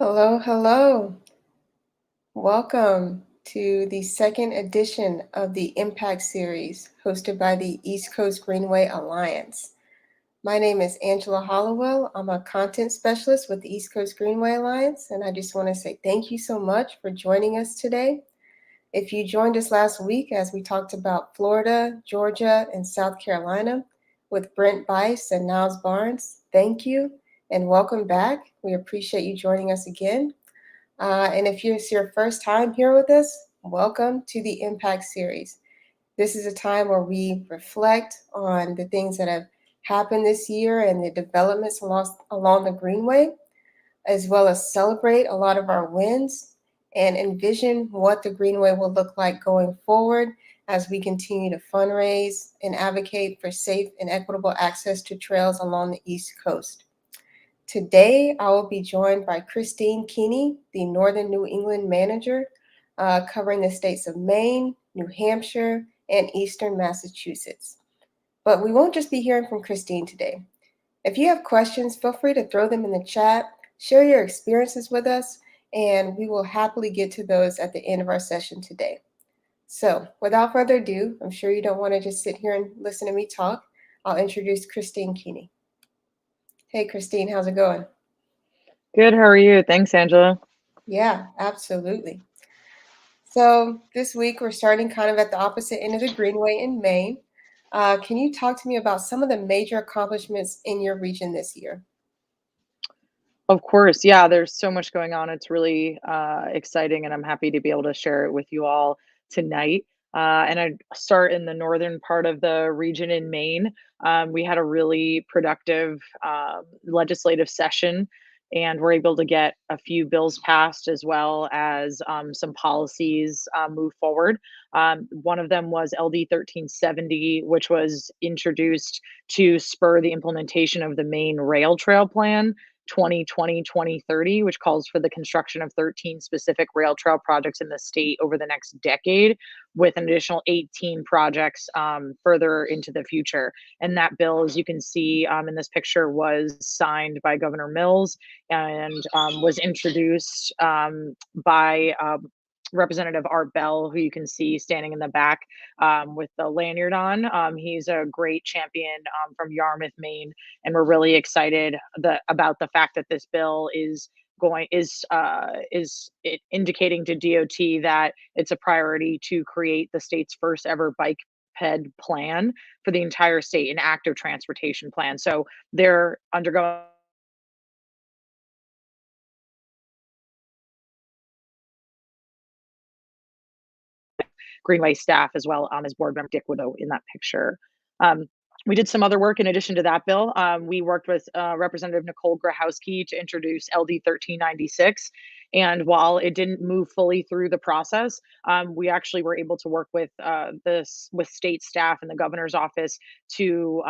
Hello, hello. Welcome to the second edition of the Impact Series hosted by the East Coast Greenway Alliance. My name is Angela Hollowell. I'm a content specialist with the East Coast Greenway Alliance, and I just want to say thank you so much for joining us today. If you joined us last week as we talked about Florida, Georgia, and South Carolina with Brent Bice and Niles Barnes, thank you and welcome back. We appreciate you joining us again. And if it's your first time here with us, welcome to the Impact Series. This is a time where we reflect on the things that have happened this year and the developments along the Greenway, as well as celebrate a lot of our wins and envision what the Greenway will look like going forward as we continue to fundraise and advocate for safe and equitable access to trails along the East Coast. Today, I will be joined by Christine Keeney, the Northern New England manager, covering the states of Maine, New Hampshire, and Eastern Massachusetts. But we won't just be hearing from Christine today. If you have questions, feel free to throw them in the chat, share your experiences with us, and we will happily get to those at the end of our session today. So, without further ado, I'm sure you don't want to just sit here and listen to me talk. I'll introduce Christine Keeney. Hey, Christine, how's it going? Good, how are you? Thanks, Angela. Yeah, absolutely. So this week we're starting kind of at the opposite end of the Greenway in Maine. Can you talk to me about some of the major accomplishments in your region this year? Of course, yeah, there's so much going on. It's really exciting, and I'm happy to be able to share it with you all tonight. And I'd start in the northern part of the region in Maine. We had a really productive legislative session, and we're able to get a few bills passed as well as some policies move forward. One of them was LD 1370, which was introduced to spur the implementation of the Maine Rail Trail Plan 2020-2030, which calls for the construction of 13 specific rail trail projects in the state over the next decade, with an additional 18 projects further into the future. And that bill, as you can see in this picture, was signed by Governor Mills and was introduced by Representative Art Bell, who you can see standing in the back with the lanyard on. He's a great champion from Yarmouth, Maine, and we're really excited about the fact that this bill is it indicating to DOT that it's a priority to create the state's first ever bike ped plan for the entire state, an active transportation plan. So they're undergoing Greenway staff as well as board member Dick Widow in that picture. Um, we did some other work in addition to that bill. We worked with Representative Nicole Grahowski to introduce LD 1396. And while it didn't move fully through the process, we actually were able to work with with state staff and the governor's office to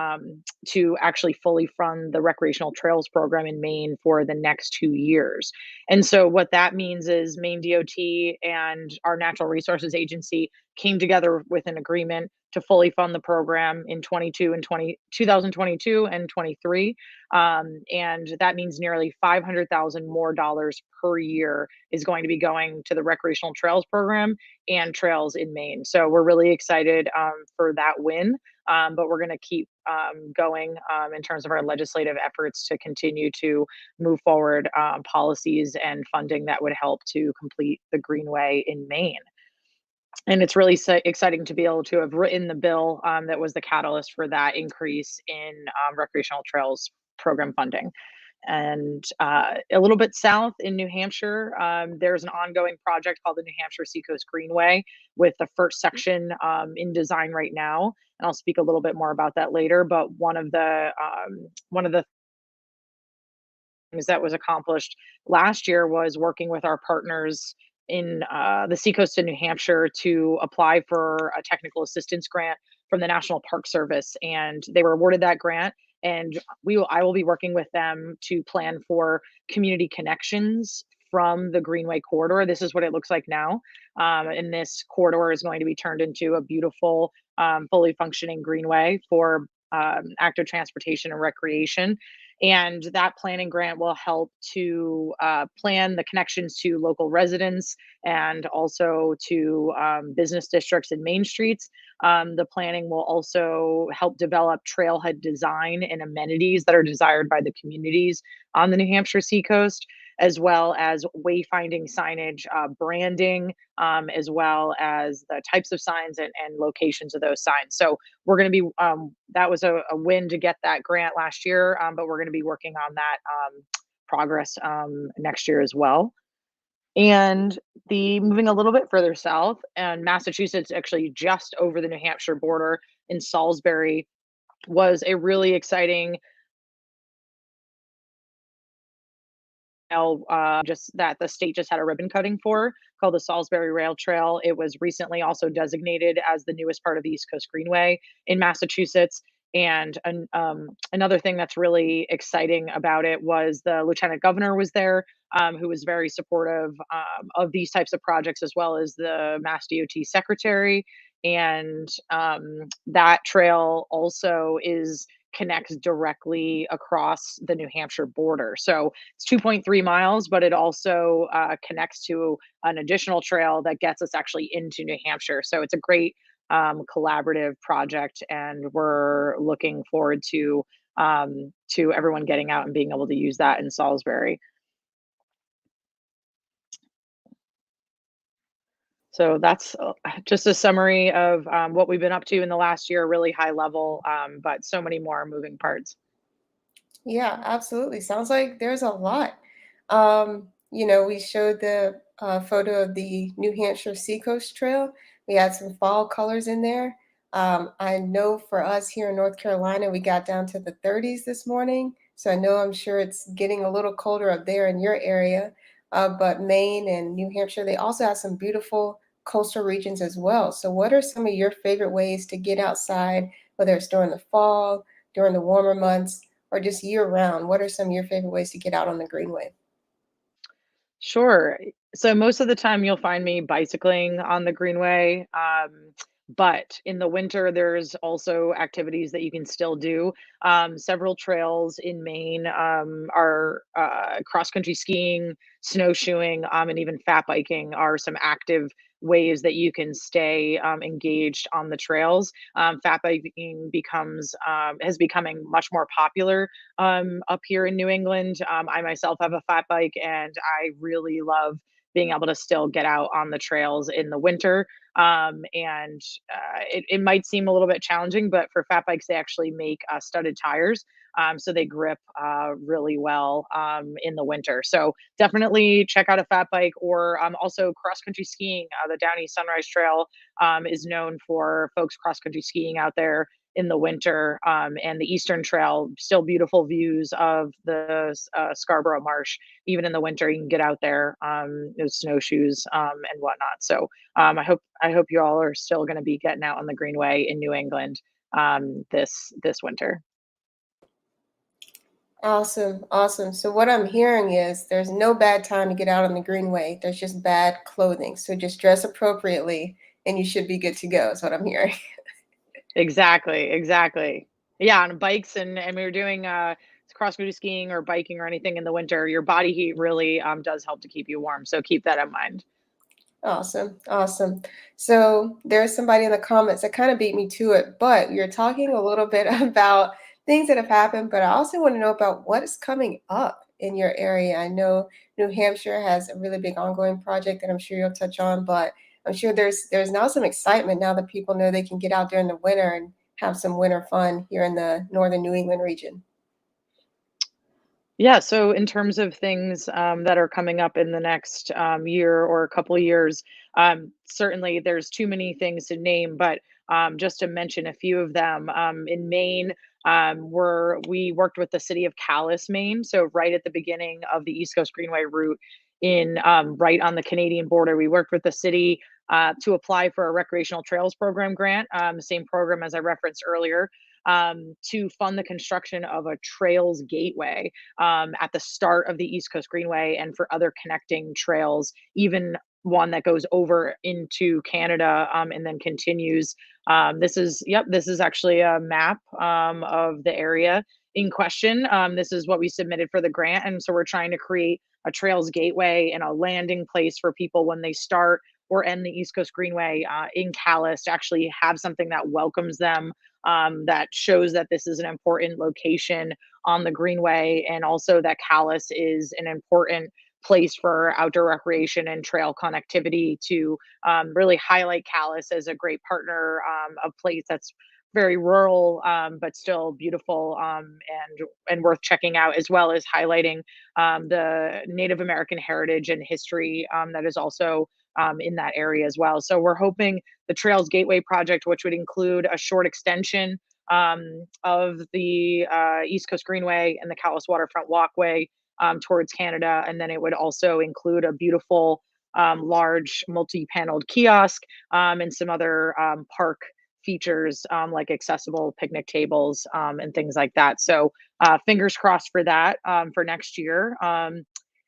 actually fully fund the recreational trails program in Maine for the next 2 years. And so what that means is Maine DOT and our Natural Resources Agency came together with an agreement to fully fund the program in 2022 and 23. And that means nearly 500,000 more dollars per year is going to be going to the recreational trails program and trails in Maine. So we're really excited for that win. But we're going to keep going in terms of our legislative efforts to continue to move forward policies and funding that would help to complete the Greenway in Maine. And it's really exciting to be able to have written the bill that was the catalyst for that increase in recreational trails program funding. And a little bit south in New Hampshire, there's an ongoing project called the New Hampshire Seacoast Greenway, with the first section in design right now. And I'll speak a little bit more about that later. But one of the things that was accomplished last year was working with our partners in the seacoast of New Hampshire to apply for a technical assistance grant from the National Park Service, and they were awarded that grant. And I will be working with them to plan for community connections from the Greenway corridor. This is what it looks like now, and this corridor is going to be turned into a beautiful, fully functioning greenway for active transportation and recreation. And that planning grant will help to plan the connections to local residents and also to business districts and main streets. The planning will also help develop trailhead design and amenities that are desired by the communities on the New Hampshire seacoast, as well as wayfinding signage, branding, as well as the types of signs and locations of those signs. So we're going to be, that was a win to get that grant last year, but we're going to be working on that progress next year as well. And the moving a little bit further south, and Massachusetts, actually just over the New Hampshire border in Salisbury, was a really exciting just that the state just had a ribbon cutting for, called the Salisbury Rail Trail. It was recently also designated as the newest part of the East Coast Greenway in Massachusetts. And another thing that's really exciting about it was the lieutenant governor was there, who was very supportive of these types of projects, as well as the Mass DOT secretary. And that trail also is connects directly across the New Hampshire border. So it's 2.3 miles, but it also connects to an additional trail that gets us actually into New Hampshire. So it's a great collaborative project, and we're looking forward to everyone getting out and being able to use that in Salisbury. So that's just a summary of what we've been up to in the last year, really high level, but so many more moving parts. Yeah, absolutely. Sounds like there's a lot. We showed the photo of the New Hampshire Seacoast Trail. We had some fall colors in there. I know for us here in North Carolina, we got down to the 30s this morning. So I know I'm sure it's getting a little colder up there in your area. But Maine and New Hampshire, they also have some beautiful coastal regions as well. So what are some of your favorite ways to get outside, whether it's during the fall, during the warmer months? Or just year round? What are some of your favorite ways to get out on the Greenway? Sure. So most of the time you'll find me bicycling on the Greenway. But in the winter, there's also activities that you can still do. Several trails in Maine are cross country skiing, snowshoeing, and even fat biking are some active ways that you can stay engaged on the trails. Fat biking has becoming much more popular up here in New England. I myself have a fat bike, and I really love being able to still get out on the trails in the winter. And it might seem a little bit challenging, but for fat bikes, they actually make studded tires. So they grip really well in the winter. So definitely check out a fat bike, or also cross country skiing. The Downy Sunrise Trail is known for folks cross country skiing out there in the winter, and the Eastern Trail, still beautiful views of the Scarborough Marsh. Even in the winter, you can get out there with snowshoes and whatnot. So I hope you all are still going to be getting out on the Greenway in New England this winter. Awesome, awesome. So what I'm hearing is there's no bad time to get out on the Greenway. There's just bad clothing. So just dress appropriately and you should be good to go, is what I'm hearing. Exactly, exactly. Yeah, on bikes, and we were doing cross country skiing or biking or anything in the winter, your body heat really does help to keep you warm. So keep that in mind. Awesome, awesome. So there's somebody in the comments that kind of beat me to it, but you're talking a little bit about things that have happened, but I also want to know about what is coming up in your area. I know New Hampshire has a really big ongoing project that I'm sure you'll touch on, but I'm sure there's now some excitement now that people know they can get out during the winter and have some winter fun here in the northern New England region. Yeah, so in terms of things that are coming up in the next year or a couple of years, certainly there's too many things to name, but just to mention a few of them, in Maine, we worked with the city of Calais, Maine, so right at the beginning of the East Coast Greenway route, in right on the Canadian border. We worked with the city to apply for a recreational trails program grant, the same program as I referenced earlier, to fund the construction of a trails gateway at the start of the East Coast Greenway, and for other connecting trails, even one that goes over into Canada and then continues. This is actually a map of the area. in question. This is what we submitted for the grant. And so we're trying to create a trails gateway and a landing place for people when they start or end the East Coast Greenway in Calais, to actually have something that welcomes them, that shows that this is an important location on the Greenway, and also that Calais is an important place for outdoor recreation and trail connectivity, to really highlight Calais as a great partner, a place that's very rural, but still beautiful, and worth checking out, as well as highlighting the Native American heritage and history that is also in that area as well. So we're hoping the Trails Gateway project, which would include a short extension of the East Coast Greenway and the Calais Waterfront Walkway towards Canada, and then it would also include a beautiful large multi-paneled kiosk, and some other park features, like accessible picnic tables, and things like that. So fingers crossed for that for next year.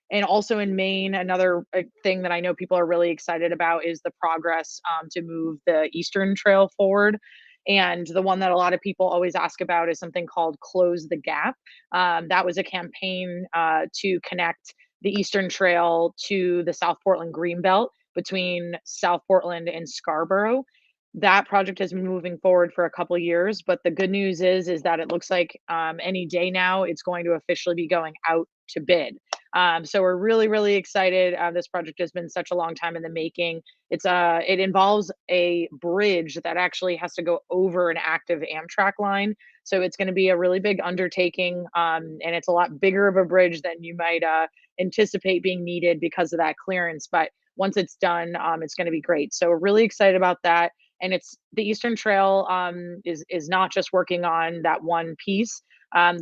And also in Maine, another thing that I know people are really excited about is the progress to move the Eastern Trail forward. And the one that a lot of people always ask about is something called Close the Gap. That was a campaign to connect the Eastern Trail to the South Portland Greenbelt between South Portland and Scarborough. That project has been moving forward for a couple years, but the good news is that it looks like any day now it's going to officially be going out to bid. So we're really, really excited. This project has been such a long time in the making. It involves a bridge that actually has to go over an active Amtrak line. So it's going to be a really big undertaking, and it's a lot bigger of a bridge than you might anticipate being needed because of that clearance. But once it's done, it's going to be great. So we're really excited about that. And it's the Eastern Trail is not just working on that one piece.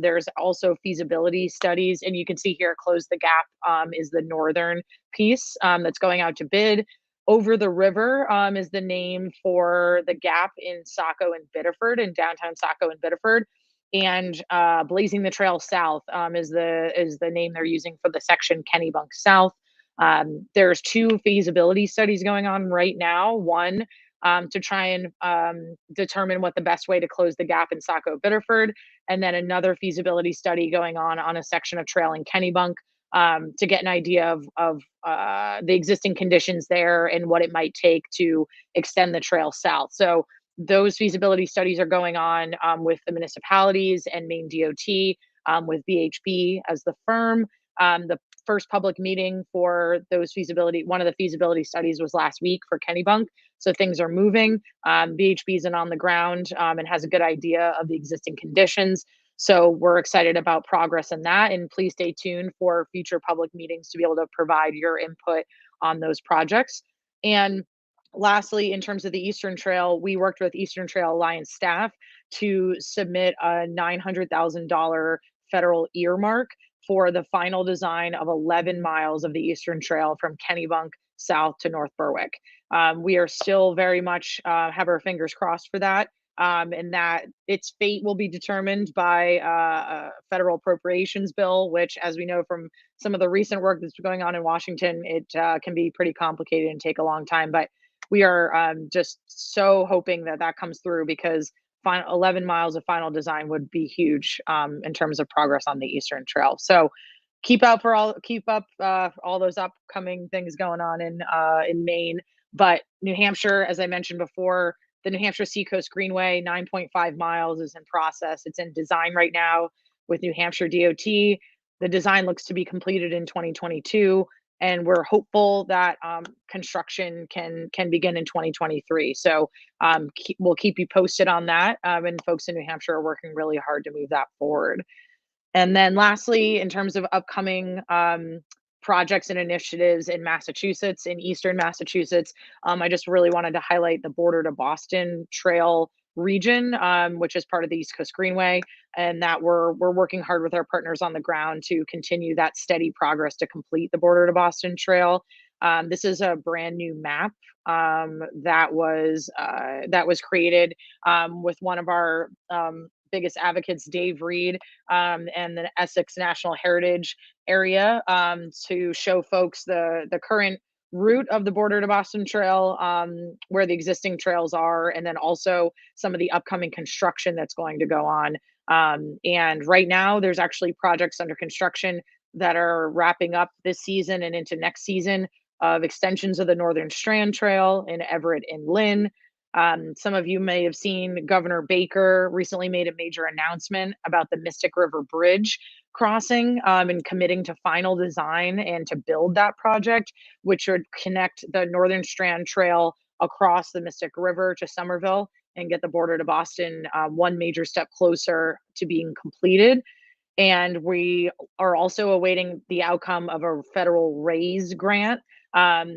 There's also feasibility studies, and you can see here, Close the Gap is the northern piece that's going out to bid. Over the River is the name for the gap in Saco and Biddeford, in downtown Saco and Biddeford. And Blazing the Trail South is the name they're using for the section Kennebunk South. There's two feasibility studies going on right now. One to try and determine what the best way to close the gap in Saco Biddeford, and then another feasibility study going on a section of trail in Kennebunk, to get an idea of the existing conditions there and what it might take to extend the trail south. So those feasibility studies are going on with the municipalities and Maine DOT, with BHB as the firm. The first public meeting for one of the feasibility studies was last week for Kennebunk. So things are moving. BHB is on the ground and has a good idea of the existing conditions. So we're excited about progress in that. And please stay tuned for future public meetings to be able to provide your input on those projects. And lastly, in terms of the Eastern Trail, we worked with Eastern Trail Alliance staff to submit a $900,000 federal earmark for the final design of 11 miles of the Eastern Trail from Kennebunk south to North Berwick. We are still very much have our fingers crossed for that, and that its fate will be determined by a federal appropriations bill, which, as we know from some of the recent work that's going on in Washington, it can be pretty complicated and take a long time. But we are just so hoping that that comes through, because 11 miles of final design would be huge in terms of progress on the Eastern Trail. So keep up all those upcoming things going on in Maine. But New Hampshire, as I mentioned before, the New Hampshire Seacoast Greenway, 9.5 miles, is in process. It's in design right now with New Hampshire DOT. The design looks to be completed in 2022, and we're hopeful that construction can begin in 2023. So we'll keep you posted on that. And folks in New Hampshire are working really hard to move that forward. And then lastly, in terms of upcoming projects and initiatives in Massachusetts, in Eastern Massachusetts, I just really wanted to highlight the Border to Boston Trail region, which is part of the East Coast Greenway, and that we're working hard with our partners on the ground to continue that steady progress to complete the Border to Boston Trail. This is a brand new map that was created with one of our biggest advocates, Dave Reed, and the Essex National Heritage area, to show folks the current route of the Border to Boston Trail, where the existing trails are, and then also some of the upcoming construction that's going to go on And right now, there's actually projects under construction that are wrapping up this season and into next season of extensions of the Northern Strand Trail in Everett and Lynn. Some of you may have seen Governor Baker recently made a major announcement about the Mystic River Bridge crossing, and committing to final design and to build that project, which would connect the Northern Strand Trail across the Mystic River to Somerville and get the border to Boston one major step closer to being completed. And we are also awaiting the outcome of a federal RAISE grant,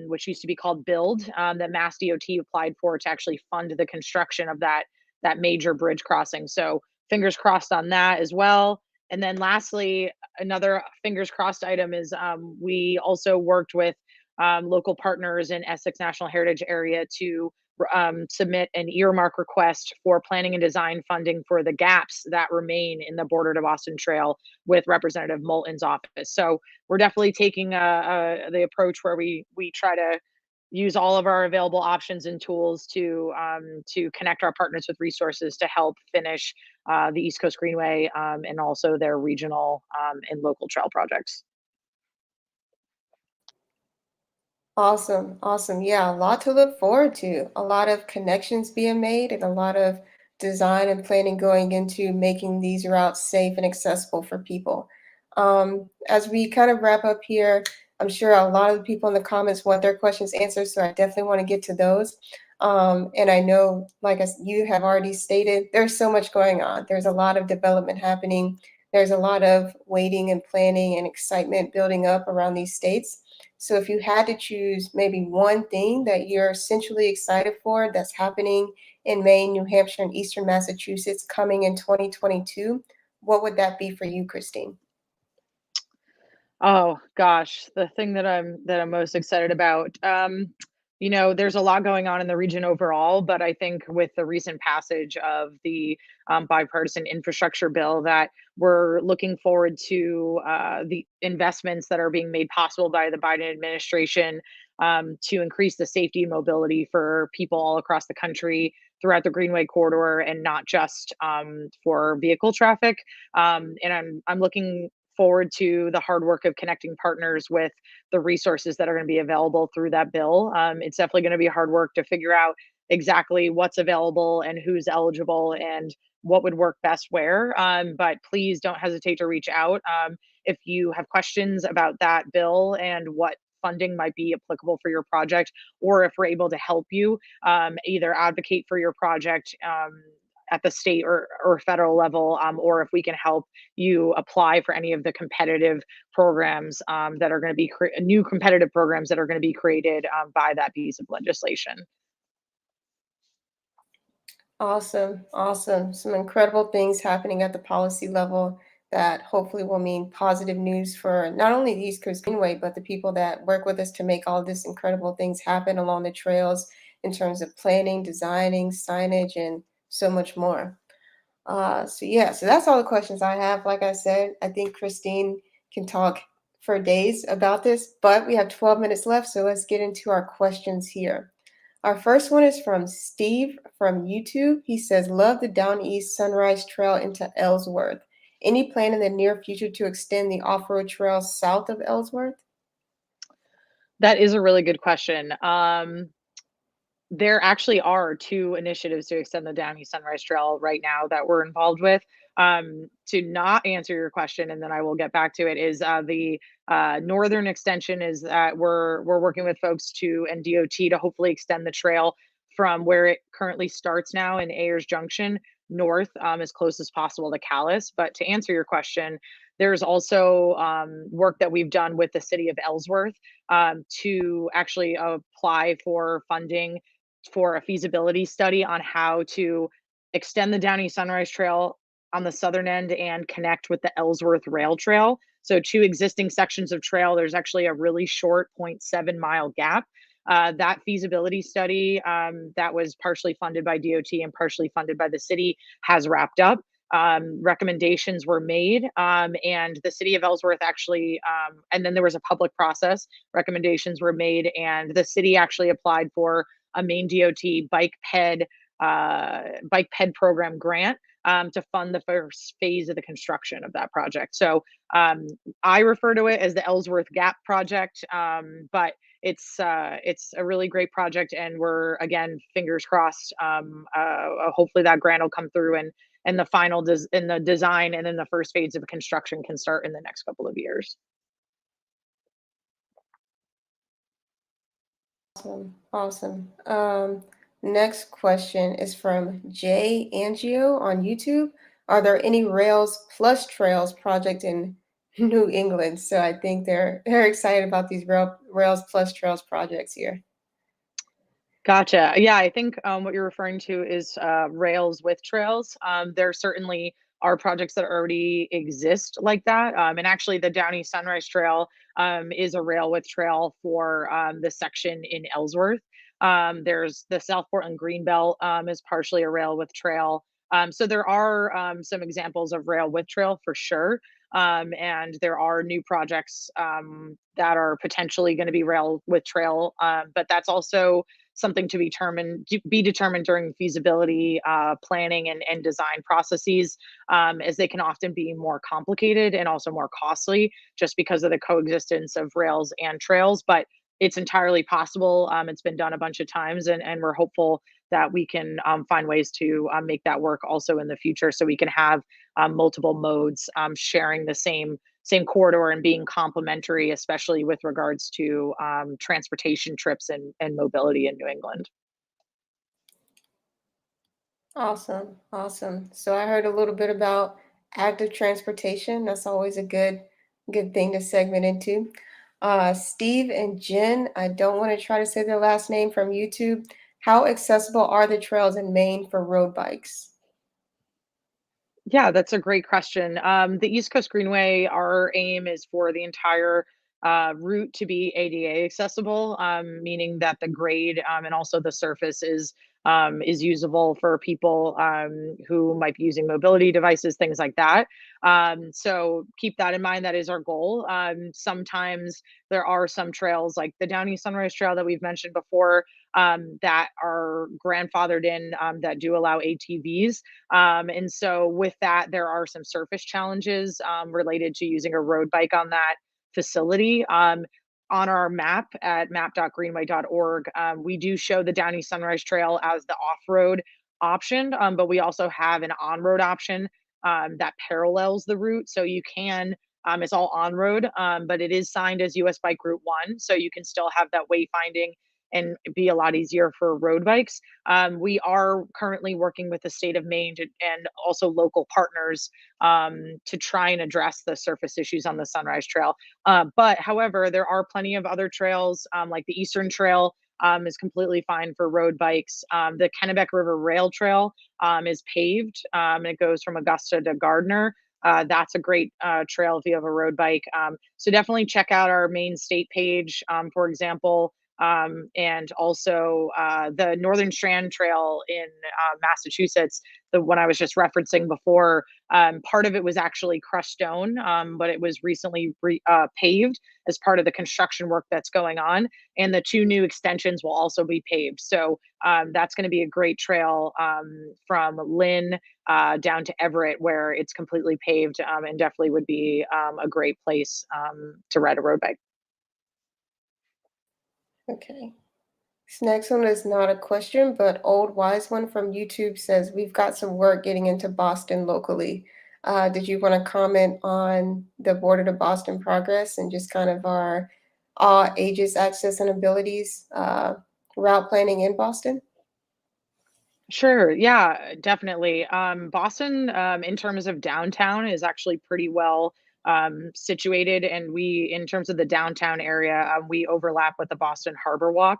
which used to be called Build, that Mass DOT applied for to actually fund the construction of that major bridge crossing. So fingers crossed on that as well. And then lastly, another fingers crossed item is we also worked with local partners in Essex National Heritage Area to submit an earmark request for planning and design funding for the gaps that remain in the Border to Boston Trail with Representative Moulton's office. So we're definitely taking the approach where we try to use all of our available options and tools to connect our partners with resources to help finish the East Coast Greenway, and also their regional and local trail projects. Awesome, awesome. Yeah, a lot to look forward to. A lot of connections being made and a lot of design and planning going into making these routes safe and accessible for people. As we kind of wrap up here, I'm sure a lot of the people in the comments want their questions answered, so I definitely want to get to those. And I know, like you have already stated, there's so much going on. There's a lot of development happening. There's a lot of waiting and planning and excitement building up around these states. So if you had to choose maybe one thing that you're essentially excited for that's happening in Maine, New Hampshire, and Eastern Massachusetts coming in 2022, what would that be for you, Christine? Oh gosh, the thing that I'm most excited about. There's a lot going on in the region overall, but I think with the recent passage of the bipartisan infrastructure bill, that we're looking forward to the investments that are being made possible by the Biden administration to increase the safety and mobility for people all across the country throughout the Greenway corridor, and not just for vehicle traffic. And I'm looking forward to the hard work of connecting partners with the resources that are going to be available through that bill. It's definitely going to be hard work to figure out exactly what's available and who's eligible and what would work best where. But please don't hesitate to reach out if you have questions about that bill and what funding might be applicable for your project, or if we're able to help you either advocate for your project at the state or federal level, or if we can help you apply for any of the competitive programs that are going to be new competitive programs that are going to be created by that piece of legislation. Awesome, awesome. Some incredible things happening at the policy level that hopefully will mean positive news for not only the East Coast Greenway, but the people that work with us to make all this incredible things happen along the trails in terms of planning, designing, signage, and so much more. So yeah, so that's all the questions I have. Like I said, I think Christine can talk for days about this, but we have 12 minutes left, so let's get into our questions here. Our first one is from Steve from YouTube. He says, "Love the Down East Sunrise Trail into Ellsworth. Any plan in the near future to extend the off-road trail south of Ellsworth?" That is a really good question. There actually are two initiatives to extend the Downy Sunrise Trail right now that we're involved with. To not answer your question, and then I will get back to it, is the northern extension is that we're working with folks to and DOT to hopefully extend the trail from where it currently starts now in Ayers Junction north, as close as possible to Calais. But to answer your question, there's also work that we've done with the city of Ellsworth to actually apply for funding for a feasibility study on how to extend the Downy Sunrise Trail on the southern end and connect with the Ellsworth Rail Trail. So, two existing sections of trail, there's actually a really short 0.7 mile gap. That feasibility study that was partially funded by DOT and partially funded by the city has wrapped up. Recommendations were made, and the city of Ellsworth actually, and then there was a public process. Recommendations were made, and the city actually applied for a Maine DOT bike ped program grant to fund the first phase of the construction of that project. So um, I refer to it as the Ellsworth Gap project, but it's a really great project, and we're, again, fingers crossed. Hopefully that grant will come through, and the in the design, and then the first phase of construction can start in the next couple of years. Awesome. Awesome. Next question is from Jay Angio on YouTube. Are there any Rails plus Trails project in New England? So I think they're excited about these Rails plus Trails projects here. Gotcha. Yeah, I think what you're referring to is Rails with Trails. There certainly are projects that already exist like that. And actually, the Downy Sunrise Trail is a rail with trail for the section in Ellsworth. There's the South Portland Greenbelt is partially a rail with trail. So there are some examples of rail with trail for sure. And there are new projects that are potentially going to be rail with trail. But that's also something to be determined during feasibility planning and design processes, as they can often be more complicated and also more costly just because of the coexistence of rails and trails. But it's entirely possible. It's been done a bunch of times, and we're hopeful that we can find ways to make that work also in the future, so we can have multiple modes sharing the same corridor and being complementary, especially with regards to transportation trips and mobility in New England. Awesome. Awesome. So I heard a little bit about active transportation. That's always a good thing to segment into. Steve and Jen, I don't want to try to say their last name, from YouTube. How accessible are the trails in Maine for road bikes? Yeah, that's a great question. The East Coast Greenway, our aim is for the entire route to be ADA accessible, meaning that the grade and also the surface is usable for people who might be using mobility devices, things like that. So keep that in mind. That is our goal. Sometimes there are some trails like the Downy Sunrise Trail that we've mentioned before that are grandfathered in, that do allow ATVs. And so with that, there are some surface challenges related to using a road bike on that facility. On our map at map.greenway.org, we do show the Downy Sunrise Trail as the off-road option, but we also have an on-road option that parallels the route. So you can, it's all on-road, but it is signed as US Bike Route 1, so you can still have that wayfinding and be a lot easier for road bikes. We are currently working with the state of Maine and also local partners to try and address the surface issues on the Sunrise Trail. But however, there are plenty of other trails, like the Eastern Trail is completely fine for road bikes. The Kennebec River Rail Trail is paved, and it goes from Augusta to Gardner. That's a great trail if you have a road bike. So definitely check out our Maine state page, for example. And also the Northern Strand Trail in Massachusetts, the one I was just referencing before. Part of it was actually crushed stone, but it was recently paved as part of the construction work that's going on. And the two new extensions will also be paved. So that's going to be a great trail from Lynn down to Everett, where it's completely paved, and definitely would be a great place to ride a road bike. Okay. This next one is not a question, but Old Wise One from YouTube says, we've got some work getting into Boston locally. Did you want to comment on the Border to Boston progress and just kind of our all ages access and abilities route planning in Boston? Sure. Yeah, definitely. Boston, in terms of downtown, is actually pretty well situated, and in terms of the downtown area, we overlap with the Boston Harbor Walk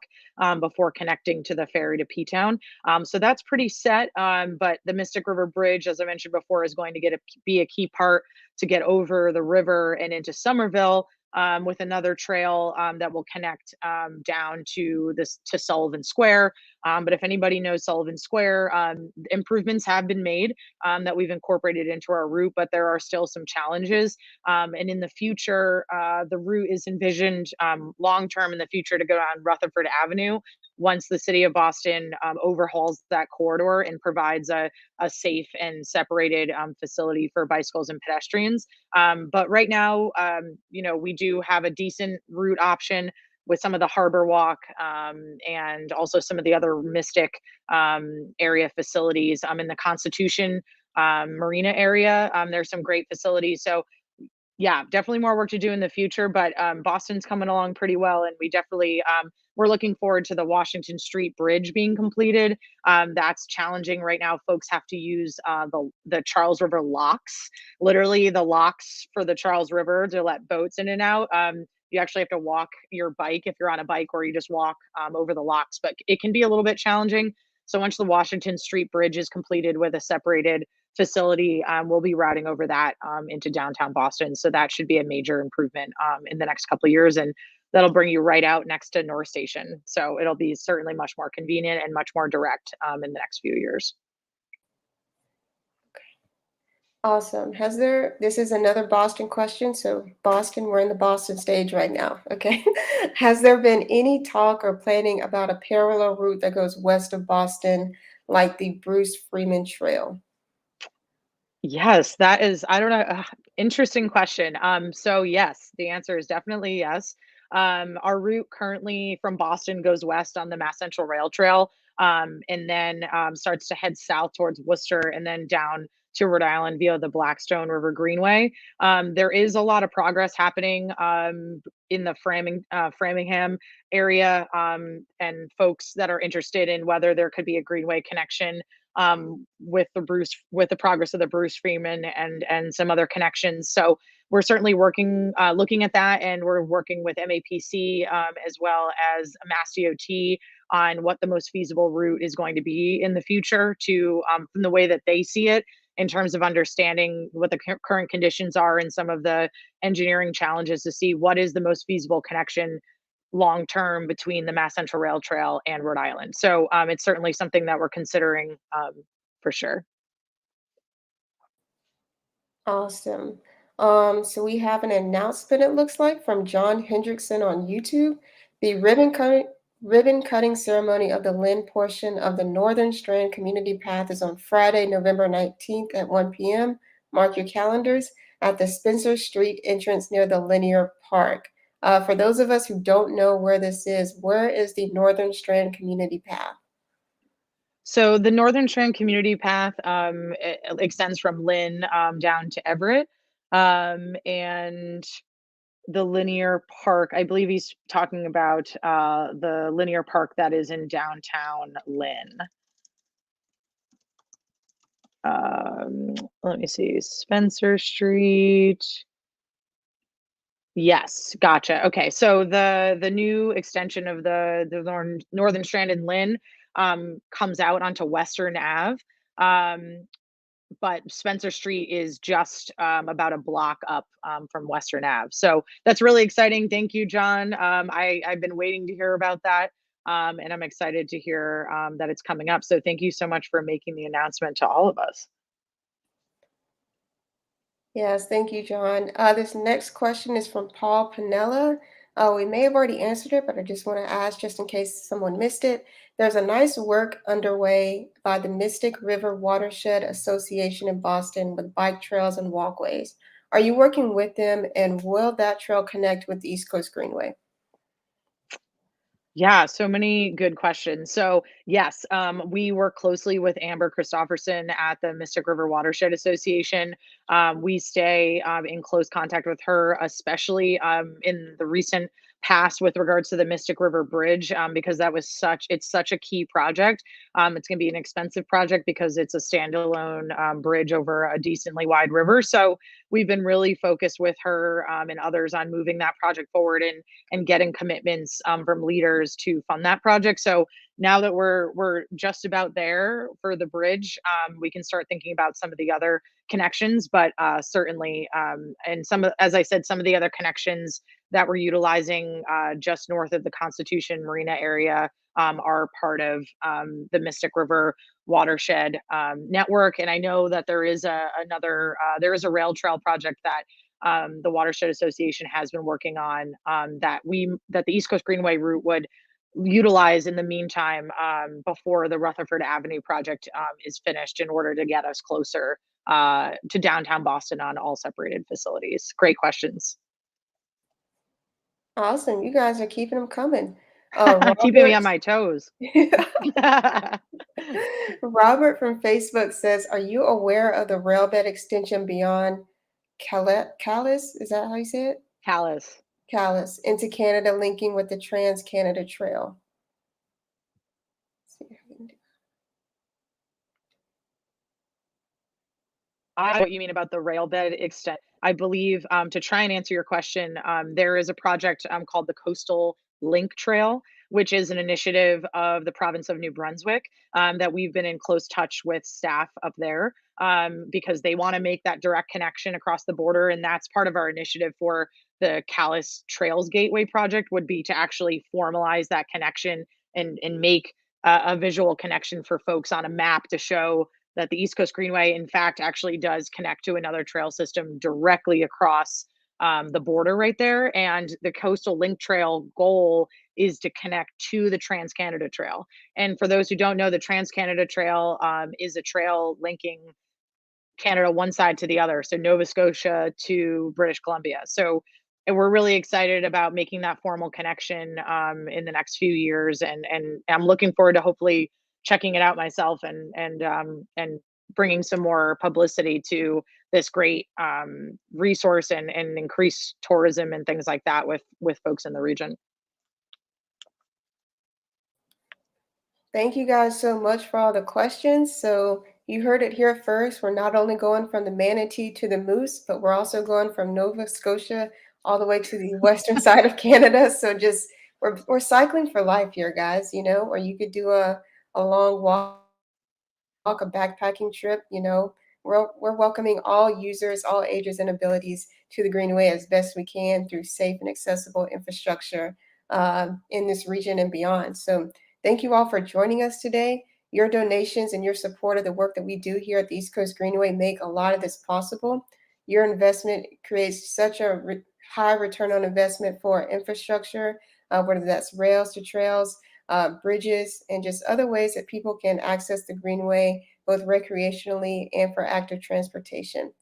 before connecting to the ferry to P-Town. So that's pretty set. But the Mystic River Bridge, as I mentioned before, is going to be a key part to get over the river and into Somerville. With another trail that will connect down to Sullivan Square. But if anybody knows Sullivan Square, improvements have been made that we've incorporated into our route, but there are still some challenges. And in the future, the route is envisioned long term in the future to go down Rutherford Avenue, once the city of Boston overhauls that corridor and provides a safe and separated facility for bicycles and pedestrians. But right now, we do have a decent route option with some of the Harbor Walk and also some of the other Mystic area facilities in the Constitution Marina area. There's some great facilities. So yeah, definitely more work to do in the future, but Boston's coming along pretty well, and we definitely we're looking forward to the Washington Street Bridge being completed. That's challenging right now. Folks have to use the Charles River locks, literally the locks for the Charles River to let boats in and out. You actually have to walk your bike if you're on a bike, or you just walk over the locks, but it can be a little bit challenging. So once the Washington Street Bridge is completed with a separated facility, we'll be routing over that into downtown Boston. So that should be a major improvement in the next couple of years. And that'll bring you right out next to North Station. So it'll be certainly much more convenient and much more direct in the next few years. Awesome. This is another Boston question. So, Boston, we're in the Boston stage right now. Okay. Has there been any talk or planning about a parallel route that goes west of Boston, like the Bruce Freeman Trail? Yes, that is, I don't know, interesting question. So yes, the answer is definitely yes. Our route currently from Boston goes west on the Mass Central Rail Trail, and then starts to head south towards Worcester and then down to Rhode Island via the Blackstone River Greenway. There is a lot of progress happening in the Framingham area, and folks that are interested in whether there could be a Greenway connection with the progress of the Bruce Freeman and some other connections. So we're certainly working, looking at that, and we're working with MAPC as well as Mass DOT on what the most feasible route is going to be in the future to from the way that they see it in terms of understanding what the current conditions are and some of the engineering challenges to see what is the most feasible connection long term between the Mass Central Rail Trail and Rhode Island. So it's certainly something that we're considering for sure. Awesome. So we have an announcement, it looks like, from John Hendrickson on YouTube. The ribbon cutting ceremony of the Lynn portion of the Northern Strand Community Path is on Friday, November 19th at 1 p.m. Mark your calendars at the Spencer Street entrance near the Linear Park. For those of us who don't know where this is, where is the Northern Strand Community Path? So the Northern Strand Community Path extends from Lynn down to Everett, and the linear park. I believe he's talking about the linear park that is in downtown Lynn. Let me see, Spencer Street. Yes, gotcha. Okay, so the new extension of the Northern Strand in Lynn comes out onto Western Ave. Um, but Spencer Street is just about a block up from Western Ave. So that's really exciting. Thank you, John. I've been waiting to hear about that. And I'm excited to hear that it's coming up. So thank you so much for making the announcement to all of us. Yes, thank you, John. This next question is from Paul Pinella. We may have already answered it, but I just want to ask just in case someone missed it. There's a nice work underway by the Mystic River Watershed Association in Boston with bike trails and walkways. Are you working with them, and will that trail connect with the East Coast Greenway? Yeah, so many good questions. So, yes, we work closely with Amber Christopherson at the Mystic River Watershed Association. We stay in close contact with her, especially in the recent past with regards to the Mystic River Bridge, because it's such a key project. It's going to be an expensive project because it's a standalone bridge over a decently wide river. So we've been really focused with her and others on moving that project forward and getting commitments from leaders to fund that project. So now that we're just about there for the bridge, we can start thinking about some of the other connections. But certainly, and as I said, some of the other connections that we're utilizing just north of the Constitution Marina area are part of the Mystic River watershed network. And I know that there is there is a rail trail project that the Watershed Association has been working on that the East Coast Greenway route utilize in the meantime, before the Rutherford Avenue project is finished, in order to get us closer to downtown Boston on all separated facilities. Great questions. Awesome. You guys are keeping them coming. Keeping me Robert. on my toes. Robert from Facebook says, "Are you aware of the railbed extension beyond Calais? Is that how you say it? Callous. Calais into Canada, linking with the Trans Canada Trail." Let's see if we can do- I know what you mean about the rail bed extent. I believe, to try and answer your question, there is a project called the Coastal Link Trail, which is an initiative of the province of New Brunswick, that we've been in close touch with staff up there, because they want to make that direct connection across the border. And that's part of our initiative for the Calais Trails Gateway project, would be to actually formalize that connection and make a visual connection for folks on a map to show that the East Coast Greenway, in fact, actually does connect to another trail system directly across the border right there. And the Coastal Link Trail goal is to connect to the Trans Canada Trail. And for those who don't know, the Trans Canada Trail is a trail linking Canada one side to the other, so Nova Scotia to British Columbia. So and we're really excited about making that formal connection in the next few years, and I'm looking forward to hopefully checking it out myself, and bringing some more publicity to this great resource, and increase tourism and things like that with folks in the region. Thank you guys so much for all the questions. So you heard it here first. We're not only going from the manatee to the moose, but we're also going from Nova Scotia all the way to the western side of Canada. So just we're cycling for life here, guys, or you could do a long walk, a backpacking trip, we're welcoming all users, all ages and abilities to the Greenway as best we can through safe and accessible infrastructure in this region and beyond. So thank you all for joining us today. Your donations and your support of the work that we do here at the East Coast Greenway make a lot of this possible. Your investment creates such a high return on investment for infrastructure, whether that's rails to trails, bridges, and just other ways that people can access the Greenway, both recreationally and for active transportation.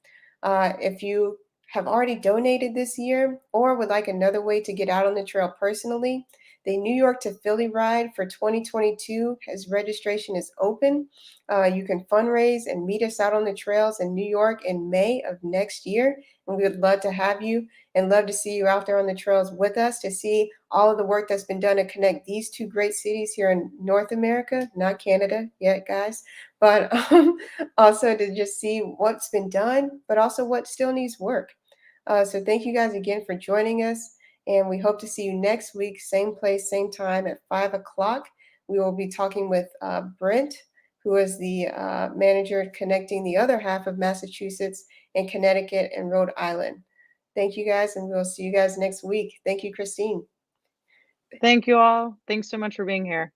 If you have already donated this year or would like another way to get out on the trail personally, the New York to Philly ride for 2022 as registration is open. You can fundraise and meet us out on the trails in New York in May of next year. And we would love to have you and love to see you out there on the trails with us to see all of the work that's been done to connect these two great cities here in North America, not Canada yet, guys, but also to just see what's been done, but also what still needs work. So thank you guys again for joining us. And we hope to see you next week, same place, same time at 5 o'clock. We will be talking with Brent, who is the manager connecting the other half of Massachusetts and Connecticut and Rhode Island. Thank you guys, and we'll see you guys next week. Thank you, Christine. Thank you all. Thanks so much for being here.